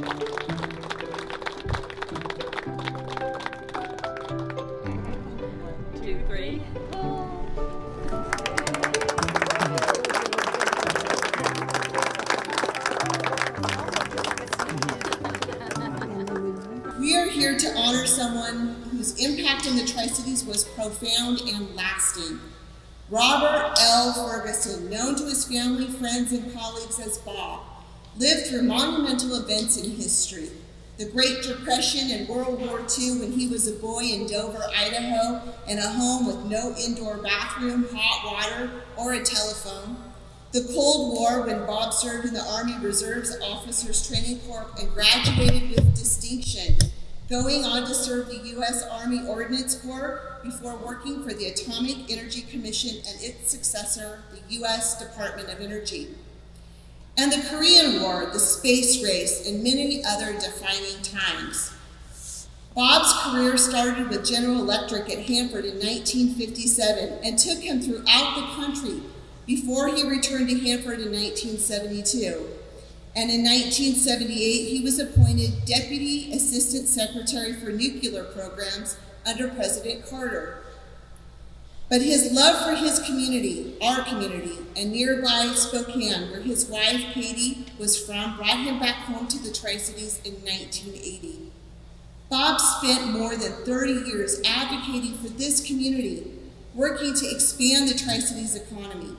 Two, three. We are here to honor someone whose impact in the Tri-Cities was profound and lasting. Robert L. Ferguson, known to his family, friends, and colleagues as Bob, lived through monumental events in history. The Great Depression and World War II when he was a boy in Dover, Idaho, in a home with no indoor bathroom, hot water, or a telephone. The Cold War when Bob served in the Army Reserves Officers Training Corps and graduated with distinction, going on to serve the U.S. Army Ordnance Corps before working for the Atomic Energy Commission and its successor, the U.S. Department of Energy. And the Korean War, the space race, and many other defining times. Bob's career started with General Electric at Hanford in 1957 and took him throughout the country before he returned to Hanford in 1972. And in 1978, he was appointed Deputy Assistant Secretary for Nuclear Programs under President Carter. But his love for his community, our community, and nearby Spokane, where his wife, Katie, was from, brought him back home to the Tri-Cities in 1980. Bob spent more than 30 years advocating for this community, working to expand the Tri-Cities economy.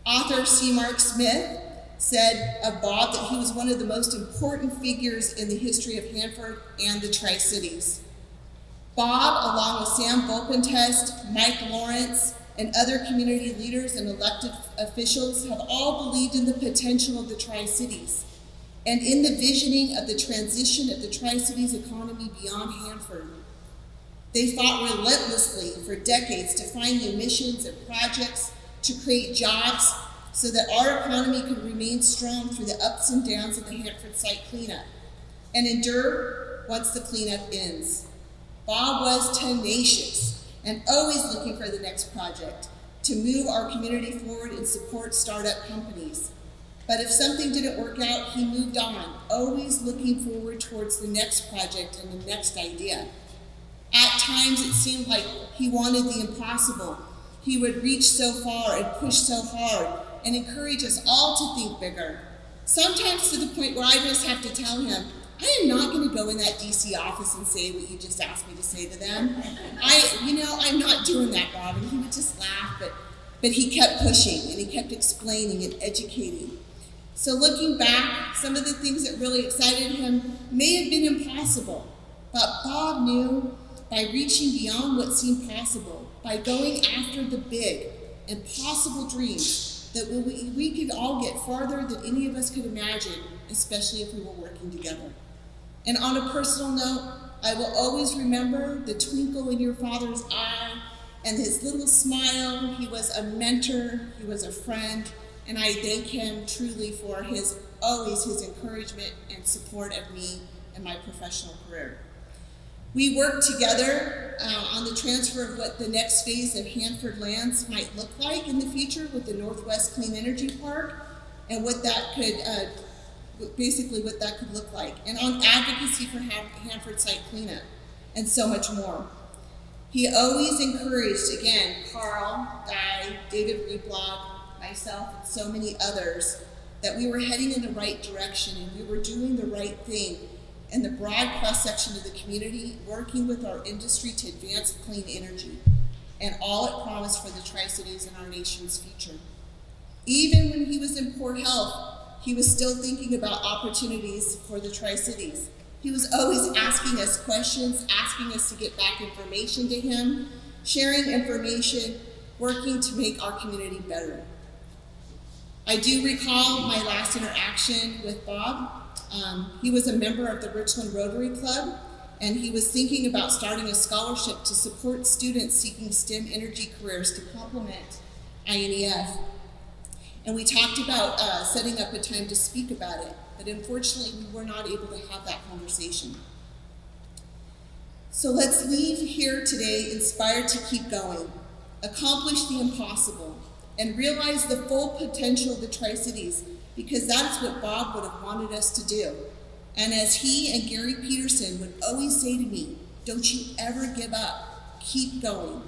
Author C. Mark Smith said of Bob that he was one of the most important figures in the history of Hanford and the Tri-Cities. Bob, along with Sam Volpentest, Mike Lawrence, and other community leaders and elected officials have all believed in the potential of the Tri-Cities and in the visioning of the transition of the Tri-Cities economy beyond Hanford. They fought relentlessly for decades to find new missions and projects to create jobs so that our economy could remain strong through the ups and downs of the Hanford site cleanup and endure once the cleanup ends. Bob was tenacious and always looking for the next project to move our community forward and support startup companies. But if something didn't work out, he moved on, always looking forward towards the next project and the next idea. At times, it seemed like he wanted the impossible. He would reach so far and push so hard and encourage us all to think bigger. Sometimes to the point where I just have to tell him, I am not going to go in that DC office and say what you just asked me to say to them. I'm not doing that, Bob. And he would just laugh, but he kept pushing and he kept explaining and educating. So looking back, some of the things that really excited him may have been impossible, but Bob knew by reaching beyond what seemed possible, by going after the big and possible dreams, that we could all get farther than any of us could imagine, especially if we were working together. And on a personal note, I will always remember the twinkle in your father's eye and his little smile. He was a mentor, he was a friend, and I thank him truly for always his encouragement and support of me in my professional career. We worked together on the transfer of what the next phase of Hanford lands might look like in the future with the Northwest Clean Energy Park and what that could look like, and on advocacy for Hanford site cleanup, and so much more. He always encouraged, again, Carl, Guy, David Reblog, myself, and so many others, that we were heading in the right direction and we were doing the right thing in the broad cross-section of the community, working with our industry to advance clean energy, and all it promised for the Tri-Cities and our nation's future. Even when he was in poor health, he was still thinking about opportunities for the Tri-Cities. He was always asking us questions, asking us to get back information to him, sharing information, working to make our community better. I do recall my last interaction with Bob. He was a member of the Richland Rotary Club, and he was thinking about starting a scholarship to support students seeking STEM energy careers to complement INEF. And we talked about setting up a time to speak about it, but unfortunately we were not able to have that conversation. So let's leave here today inspired to keep going, accomplish the impossible, and realize the full potential of the Tri-Cities, because that's what Bob would have wanted us to do. And as he and Gary Peterson would always say to me, don't you ever give up, keep going.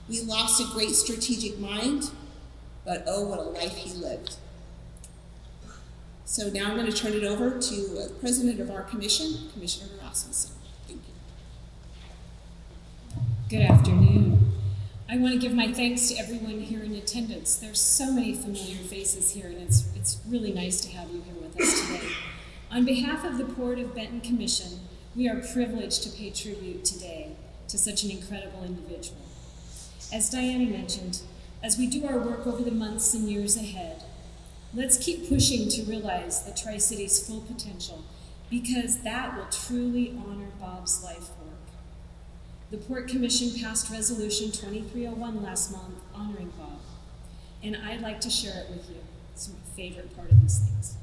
We lost a great strategic mind, but oh, what a life he lived. So now I'm going to turn it over to the president of our commission, Commissioner Rasmussen. Thank you. Good afternoon. I want to give my thanks to everyone here in attendance. There's so many familiar faces here, and it's really nice to have you here with us today. On behalf of the Port of Benton Commission, we are privileged to pay tribute today to such an incredible individual. As Diana mentioned, as we do our work over the months and years ahead, let's keep pushing to realize the Tri-Cities' full potential, because that will truly honor Bob's life work. The Port Commission passed Resolution 2301 last month honoring Bob, and I'd like to share it with you. It's my favorite part of these things.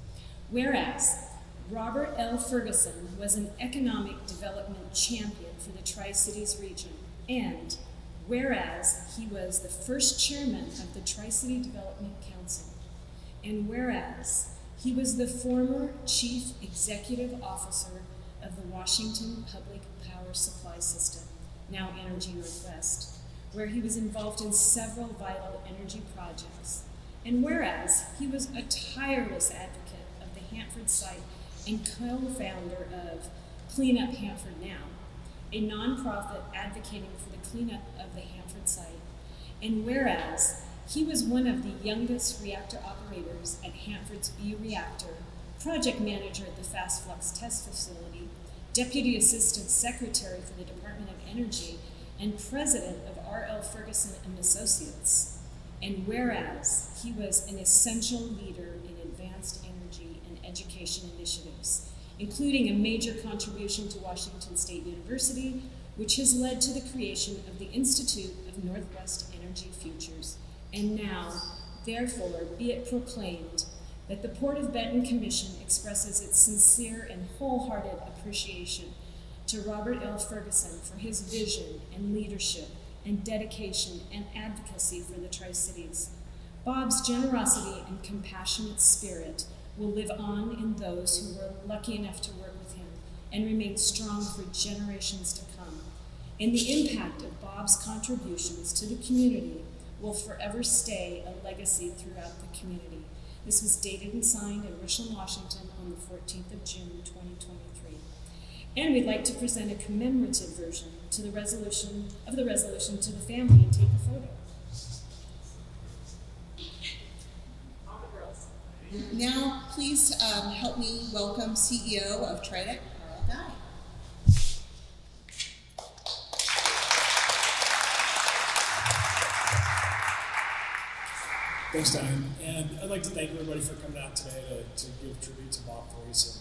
Whereas Robert L. Ferguson was an economic development champion for the Tri-Cities region, and whereas he was the first chairman of the Tri-City Development Council, and whereas he was the former chief executive officer of the Washington Public Power Supply System, now Energy Northwest, where he was involved in several vital energy projects, and whereas he was a tireless advocate of the Hanford site and co-founder of Clean Up Hanford Now, a nonprofit advocating for the cleanup of the Hanford site, and whereas he was one of the youngest reactor operators at Hanford's B reactor, project manager at the Fast Flux Test Facility, Deputy Assistant Secretary for the Department of Energy, and President of R.L. Ferguson and Associates. And whereas he was an essential leader in advanced energy and education initiatives, including a major contribution to Washington State University, which has led to the creation of the Institute of Northwest Energy Futures. And now, therefore, be it proclaimed that the Port of Benton Commission expresses its sincere and wholehearted appreciation to Robert L. Ferguson for his vision and leadership and dedication and advocacy for the Tri-Cities. Bob's generosity and compassionate spirit will live on in those who were lucky enough to work with him and remain strong for generations to come. And the impact of Bob's contributions to the community will forever stay a legacy throughout the community. This was dated and signed in Richland, Washington on the 14th of June, 2023. And we'd like to present a commemorative version to the resolution to the family and take a photo. All the girls. Now, please help me welcome CEO of Tridec, Carl Guy. Thanks, Diane. And I'd like to thank everybody for coming out today to give tribute to Bob Ferguson.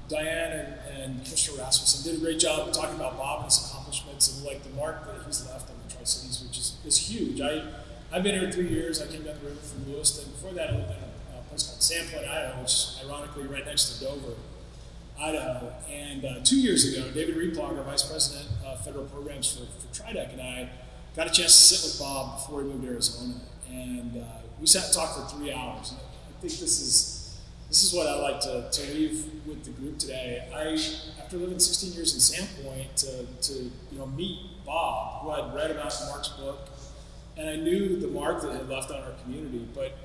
Diane and Commissioner Rasmussen did a great job of talking about Bob and his accomplishments and like the mark that he's left on the Tri-Cities, which is huge. I've been here 3 years. I came down the river from Lewiston. Before that, I lived in a place called Sandpoint, Idaho, which is ironically right next to Dover, Idaho. And 2 years ago, David Replag, our Vice President of Federal Programs for Tridec, and I got a chance to sit with Bob before we moved to Arizona. And we sat and talked for 3 hours. And I think this is what I like to leave with the group today. After living 16 years in Sandpoint, to meet Bob, who I'd read about in Mark's book, and I knew the mark that he had left on our community. But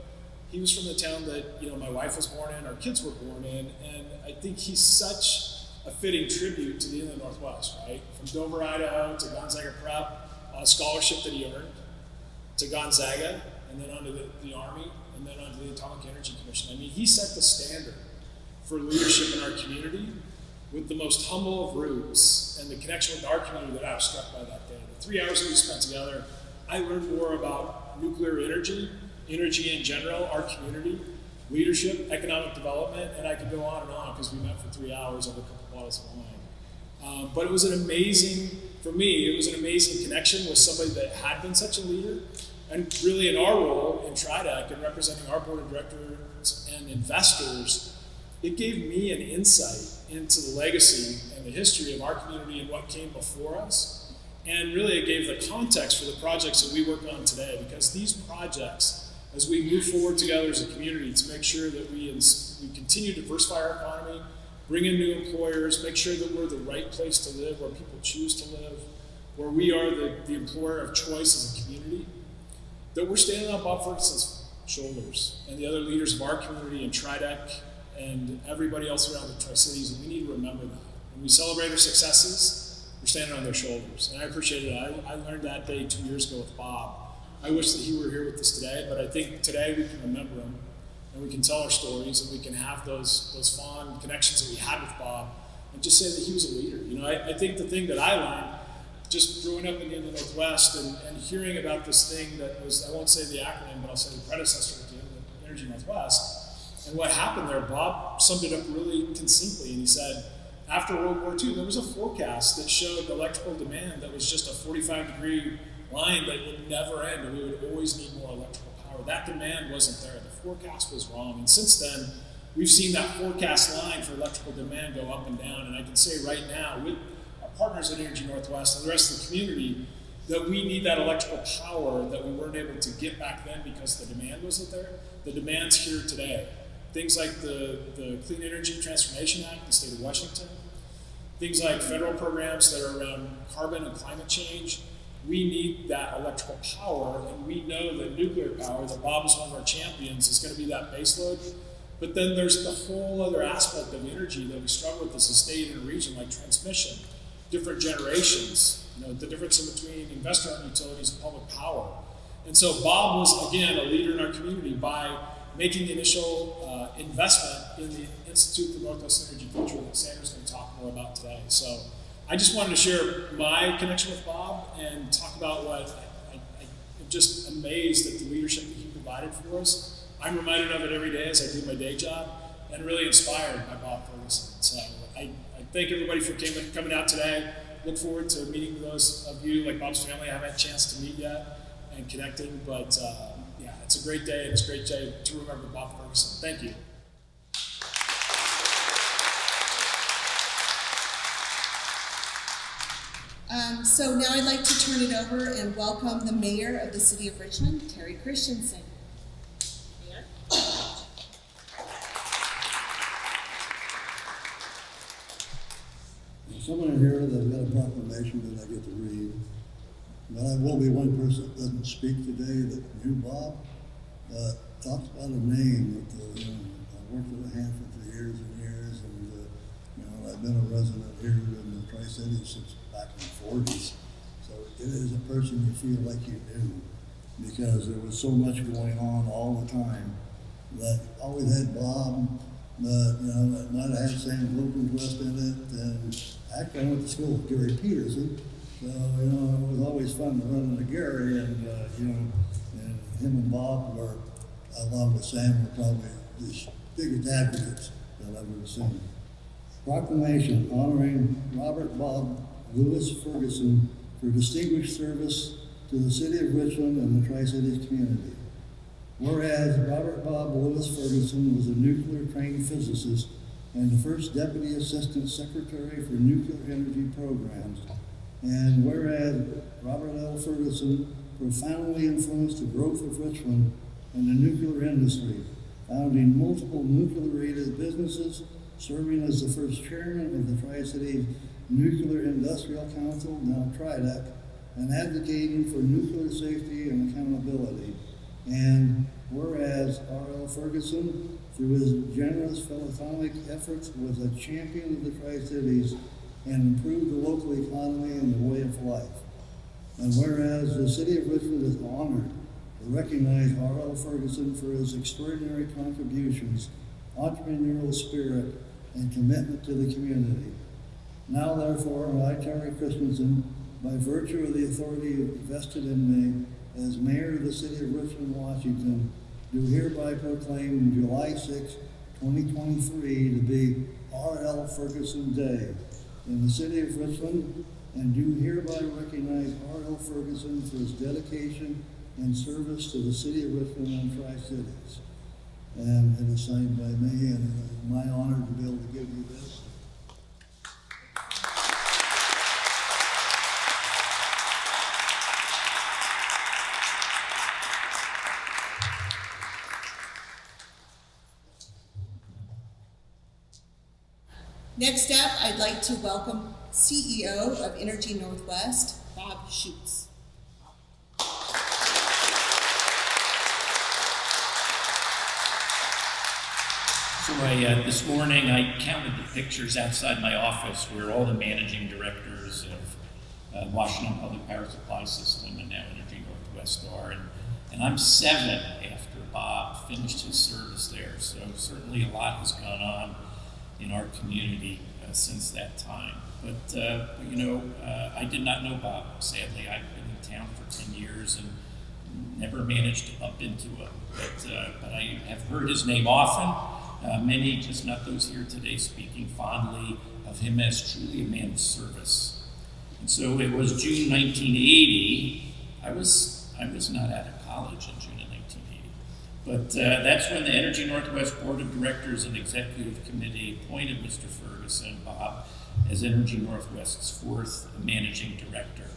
he was from the town that my wife was born in, our kids were born in, and I think he's such a fitting tribute to the Inland Northwest, right? From Dover, Idaho to Gonzaga Prep, on a scholarship that he earned, to Gonzaga, and then onto the Army, and then onto the Atomic Energy Commission. I mean, he set the standard for leadership in our community with the most humble of roots and the connection with our community that I was struck by that day. The 3 hours that we spent together, I learned more about nuclear energy in general, our community, leadership, economic development, and I could go on and on because we met for 3 hours over a couple bottles of wine. But it was an amazing connection with somebody that had been such a leader. And really in our role in Tridec and representing our board of directors and investors, it gave me an insight into the legacy and the history of our community and what came before us. And really it gave the context for the projects that we work on today, because these projects, as we move forward together as a community to make sure that we we continue to diversify our economy, bring in new employers, make sure that we're the right place to live, where people choose to live, where we are the employer of choice as a community, that we're standing on Bob Ferguson's shoulders and the other leaders of our community and TriDec and everybody else around the Tri-Cities, and we need to remember that. When we celebrate our successes, we're standing on their shoulders. And I appreciate it. I learned that day 2 years ago with Bob. I wish that he were here with us today, but I think today we can remember him and we can tell our stories and we can have those fond connections that we had with Bob and just say that he was a leader. You know, I think the thing that I learned just growing up in the Northwest and hearing about this thing that was, I won't say the acronym, but I'll say the predecessor to the Energy Northwest. And what happened there, Bob summed it up really concisely, and he said, after World War II, there was a forecast that showed electrical demand that was just a 45-degree line that would never end, and we would always need more electrical power. That demand wasn't there. The forecast was wrong. And since then, we've seen that forecast line for electrical demand go up and down. And I can say right now, with our partners at Energy Northwest and the rest of the community, that we need that electrical power that we weren't able to get back then because the demand wasn't there. The demand's here today. Things like the Clean Energy Transformation Act in the state of Washington, things like federal programs that are around carbon and climate change. We need that electrical power, and we know that nuclear power, that Bob is one of our champions, is going to be that baseload. But then there's the whole other aspect of energy that we struggle with as a state and a region, like transmission, different generations, you know, the difference in between investor-owned utilities and public power. And so Bob was, again, a leader in our community by making the initial investment in the Institute for Northwest Energy Future that Sandra's going to talk more about today. So I just wanted to share my connection with Bob and talk about what I'm just amazed at the leadership that he provided for us. I'm reminded of it every day as I do my day job and really inspired by Bob Ferguson. So I thank everybody for coming out today. Look forward to meeting with those of you, like Bob's family I haven't had a chance to meet yet and connecting. But yeah, it's a great day, and it's a great day to remember Bob Ferguson. Thank you. So now I'd like to turn it over and welcome the mayor of the city of Richland, Terry Christensen. Mayor? Someone here that's got a proclamation that I get to read. But I will be one person that doesn't speak today that knew Bob. Talks about a name that I worked with a handful for years and years, and I've been a resident here in the Tri-Cities since back in the 40s. So it is a person you feel like you knew, because there was so much going on all the time. That always had Bob, that might have had Sam Wilkins West in it, and actually I went to school with Gary Peterson. So, it was always fun to run into Gary, and him and Bob were, along with Sam, were probably the biggest advocates that I've ever seen. Proclamation honoring Robert Bob Lewis Ferguson for distinguished service to the city of Richland and the Tri-Cities community. Whereas Robert Bob Lewis Ferguson was a nuclear-trained physicist and the first Deputy Assistant Secretary for Nuclear Energy Programs, and whereas Robert L. Ferguson profoundly influenced the growth of Richland and the nuclear industry, founding multiple nuclear-related businesses, serving as the first chairman of the Tri-Cities Nuclear Industrial Council, now TriDec, and advocating for nuclear safety and accountability. And whereas R.L. Ferguson, through his generous philanthropic efforts, was a champion of the Tri-Cities and improved the local economy and the way of life. And whereas the city of Richland is honored to recognize R.L. Ferguson for his extraordinary contributions, entrepreneurial spirit, and commitment to the community. Now therefore, I, Terry Christensen, by virtue of the authority vested in me as mayor of the city of Richland, Washington, do hereby proclaim July 6, 2023 to be R.L. Ferguson Day in the city of Richland, and do hereby recognize R.L. Ferguson for his dedication and service to the city of Richland and Tri-Cities. And it is signed by me, and it is my honor to be able to give you this. Next up, I'd like to welcome CEO of Energy Northwest, Bob Schutz. So this morning I counted the pictures outside my office where all the managing directors of Washington Public Power Supply System and now Energy Northwest are, and I'm 7 after Bob finished his service there. So certainly a lot has gone on in our community since that time. But I did not know Bob. Sadly, I've been in town for 10 years and never managed to bump into him. But I have heard his name often. Many, just not those here today, speaking fondly of him as truly a man of service. And so it was June 1980. I was not out of college in June of 1980. But that's when the Energy Northwest Board of Directors and Executive Committee appointed Mr. Ferguson, Bob, as Energy Northwest's 4th managing director.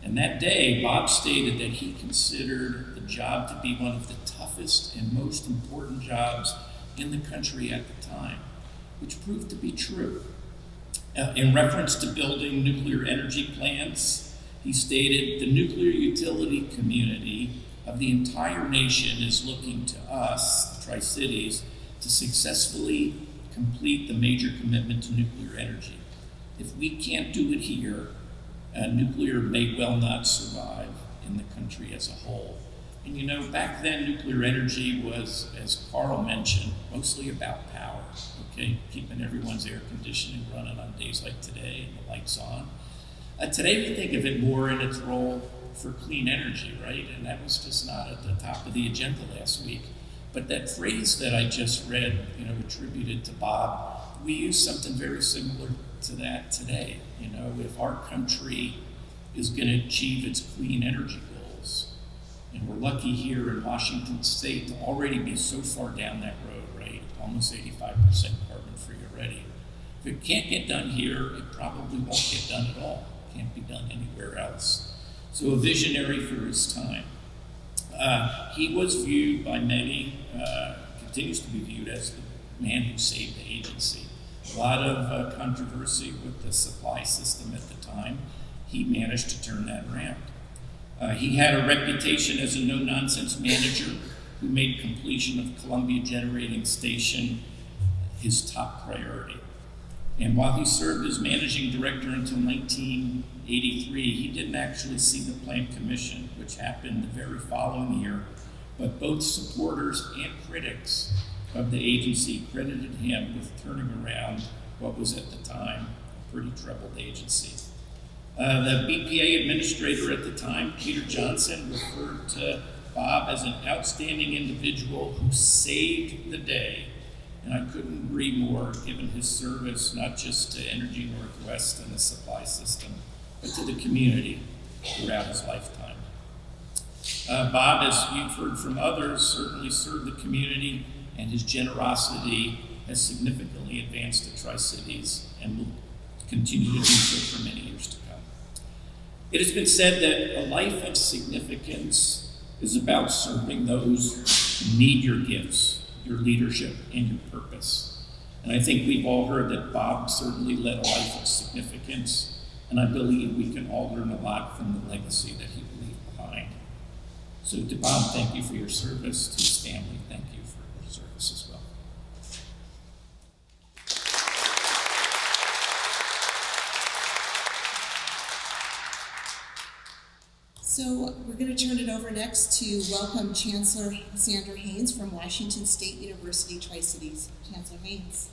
And that day, Bob stated that he considered the job to be one of the toughest and most important jobs in the country at the time, which proved to be true. In reference to building nuclear energy plants, he stated, "The nuclear utility community of the entire nation is looking to us, the Tri-Cities, to successfully complete the major commitment to nuclear energy. If we can't do it here, nuclear may well not survive in the country as a whole." And back then nuclear energy was, as Carl mentioned, mostly about power, okay? Keeping everyone's air conditioning running on days like today and the lights on. Today we think of it more in its role for clean energy, right? And that was just not at the top of the agenda last week. But that phrase that I just read, attributed to Bob, we use something very similar to that today. If our country is going to achieve its clean energy goals, and we're lucky here in Washington State to already be so far down that road, right? Almost 85% carbon free already. If it can't get done here, it probably won't get done at all. It can't be done anywhere else. So a visionary for his time. He was viewed by many, continues to be viewed as the man who saved the agency. A lot of controversy with the supply system at the time. He managed to turn that around. He had a reputation as a no-nonsense manager who made completion of Columbia Generating Station his top priority. And while he served as managing director until 1983, he didn't actually see the plant commission, which happened the very following year. But both supporters and critics of the agency credited him with turning around what was at the time a pretty troubled agency. The BPA administrator at the time, Peter Johnson, referred to Bob as an outstanding individual who saved the day. And I couldn't agree more, given his service not just to Energy Northwest and the supply system, but to the community throughout his lifetime. Bob, as you've heard from others, certainly served the community, and his generosity has significantly advanced the Tri-Cities and will continue to do so for many years to come. It has been said that a life of significance is about serving those who need your gifts, your leadership, and your purpose. And I think we've all heard that Bob certainly led a life of significance, and I believe we can all learn a lot from the legacy that he left behind. So to Bob, thank you for your service. To his family, thank you for your service as well. So we're going to turn it over next to welcome Chancellor Sandra Haynes from Washington State University Tri-Cities. Chancellor Haynes.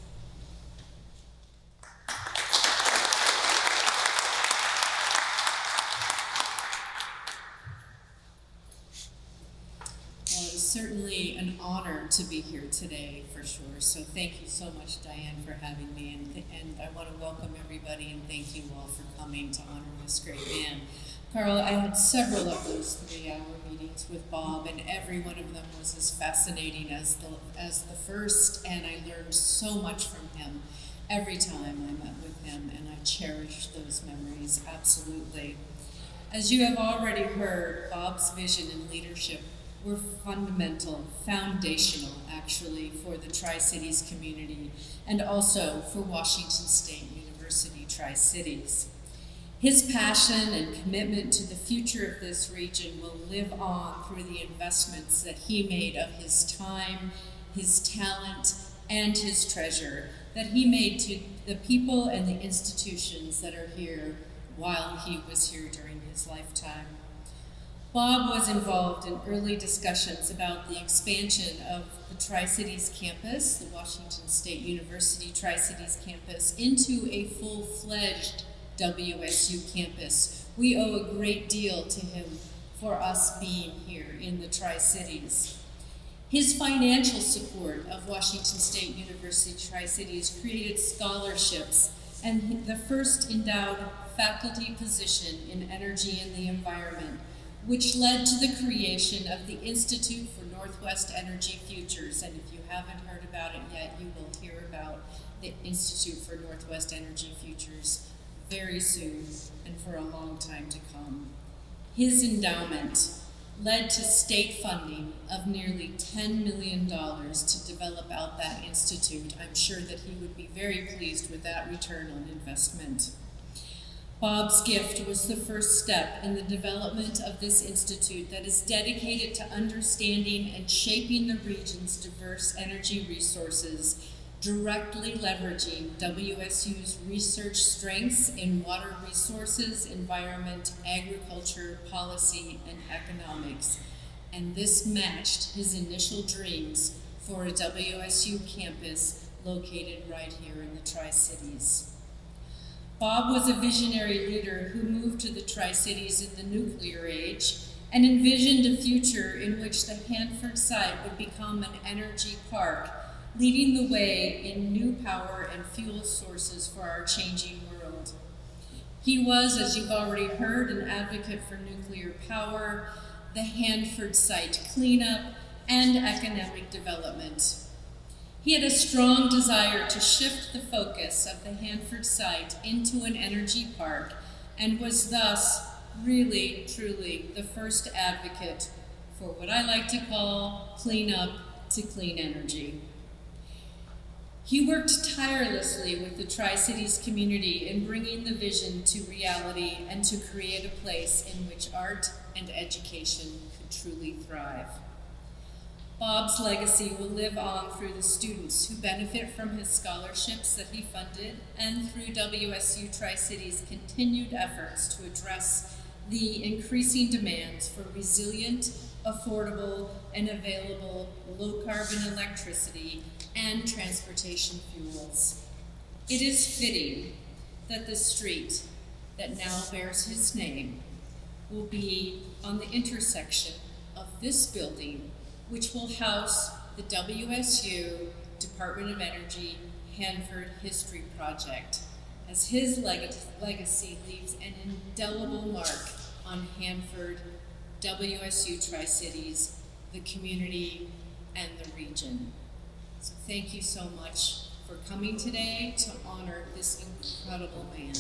Well, it is certainly an honor to be here today, for sure. So thank you so much, Diane, for having me. And I want to welcome everybody and thank you all for coming to honor this great man. Carl, I had several of those 3-hour meetings with Bob, and every one of them was as fascinating as the first, and I learned so much from him every time I met with him, and I cherish those memories, absolutely. As you have already heard, Bob's vision and leadership were fundamental, foundational, actually, for the Tri-Cities community and also for Washington State University Tri-Cities. His passion and commitment to the future of this region will live on through the investments that he made of his time, his talent, and his treasure that he made to the people and the institutions that are here while he was here during his lifetime. Bob was involved in early discussions about the expansion of the Tri-Cities campus, the Washington State University Tri-Cities campus, into a full-fledged WSU campus. We owe a great deal to him for us being here in the Tri-Cities. His financial support of Washington State University Tri-Cities created scholarships and the first endowed faculty position in energy and the environment, which led to the creation of the Institute for Northwest Energy Futures. And if you haven't heard about it yet, you will hear about the Institute for Northwest Energy Futures very soon and for a long time to come. His endowment led to state funding of nearly $10 million to develop out that institute. I'm sure that he would be very pleased with that return on investment. Bob's gift was the first step in the development of this institute that is dedicated to understanding and shaping the region's diverse energy resources, directly leveraging WSU's research strengths in water resources, environment, agriculture, policy, and economics. And this matched his initial dreams for a WSU campus located right here in the Tri-Cities. Bob was a visionary leader who moved to the Tri-Cities in the nuclear age and envisioned a future in which the Hanford site would become an energy park, leading the way in new power and fuel sources for our changing world. He was, as you've already heard, an advocate for nuclear power, the Hanford site cleanup, and economic development. He had a strong desire to shift the focus of the Hanford site into an energy park and was thus really, truly the first advocate for what I like to call cleanup to clean energy. He worked tirelessly with the Tri-Cities community in bringing the vision to reality and to create a place in which art and education could truly thrive. Bob's legacy will live on through the students who benefit from his scholarships that he funded and through WSU Tri-Cities' continued efforts to address the increasing demands for resilient, affordable, and available low-carbon electricity and transportation fuels. It is fitting that the street that now bears his name will be on the intersection of this building, which will house the WSU Department of Energy Hanford History Project, as his legacy leaves an indelible mark on Hanford, WSU Tri-Cities, the community, and the region. So thank you so much for coming today to honor this incredible man.